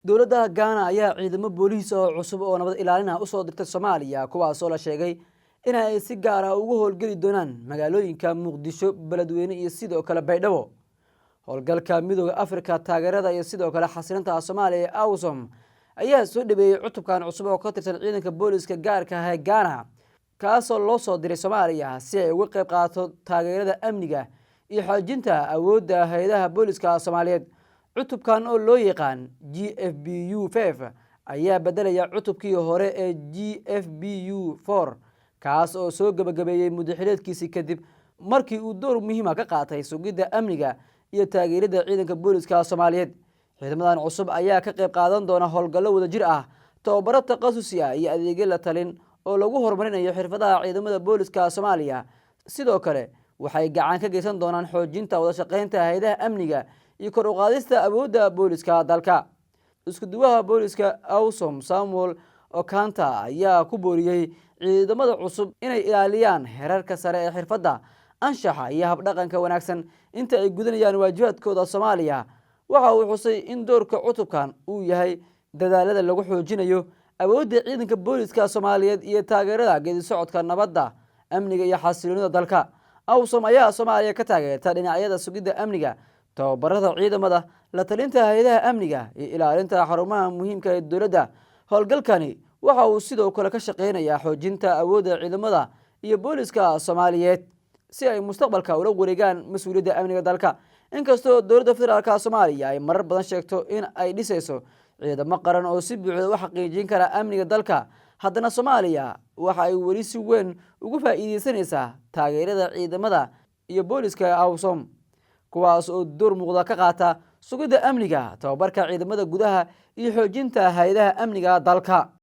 dowladda Ghana ayaa ciidamo booliis oo cusub oo nabad ilaalin ah u soo dirtay Soomaaliya kuwaas oo la sheegay in ay si gaar ah ugu howlgali doonaan magaalooyinka Muqdisho, Beledweyne iyo sidoo kale Baydhabo. Howlgalka Midowga Afrika taageerada iyo sidoo kale xasilinta Soomaaliya ee AWSOM ayaa soo dhabeeyay cutubkan cusub oo ka tirsan ciidanka booliiska gaarka ah ee Ghana kaas oo loo soo diray Soomaaliya si ay uga qayb qaato taageerada amniga iyo xoojinta awoodda hay'adaha booliiska Soomaaliyeed. cutubkan oo loo yaqaan GFBU5 ayaa bedelaya cutubkii hore ee GFBU4 kaas oo soo gabagabeeyay muddaxileedkiisii kadib markii uu door muhiim ah ka qaatay sugidda amniga iyo taageerada ciidanka booliiska Soomaaliyeed. ciidamadan cusub ayaa ka qayb qaadan doona howlgallo wadajir ah, tababaro takhasusi ah iyo adeegyo la talin oo lagu horumarinayo xirfadaha ciidamada booliiska Soomaaliya. sidoo kale waxay gacan ka geysan doonaan xoojinta wada shaqeynta hay'adaha amniga iyo kor u qaadista awoodda booliiska dalka. isku duwaha booliiska AWSOM Samuel Okanta ayaa ku booriyay ciidamada cusub inay ilaaliyaan heerarka sare ee xirfadda, anshaxa iyo habdhaqanka wanaagsan inta ay gudanayaan waajibaadkooda Soomaaliya. waxa uu xusay in doorka cutubkan uu yahay dadaalada lagu xoojinayo awoodda ciidanka booliiska Soomaaliyeed iyo taageerada geedi socodka nabadda, amniga iyo xasiloonida dalka. AWSOM ayaa Soomaaliya ka taageerta dhinacyada sugidda amniga, tababarada ciidamada, la talinta hay'adaha amniga iyo ilaalinta xarumaha muhiimka ee dowladda. howlgalkani waxa uu sidoo kale ka shaqeynayaa xoojinta awoodda ciidamada iyo booliiska Soomaaliyeed si ay mustaqbalka ula wareegaan mas'uuliyadda amniga dalka. inkastoo dowladda federaalka Soomaaliya ay marar badan sheegto in ay dhisayso ciidamo qaran oo si buuxda u xaqiijin kara amniga dalka, haddana Soomaaliya waxa ay weli si weyn ugu faa'iideysanaysaa taageerada ciidamada iyo booliiska AWSOM kuwaas oo door muuqda ka qaata sugidda amniga, tababarka ciidamada gudaha iyo xoojinta hay'adaha amniga dalka.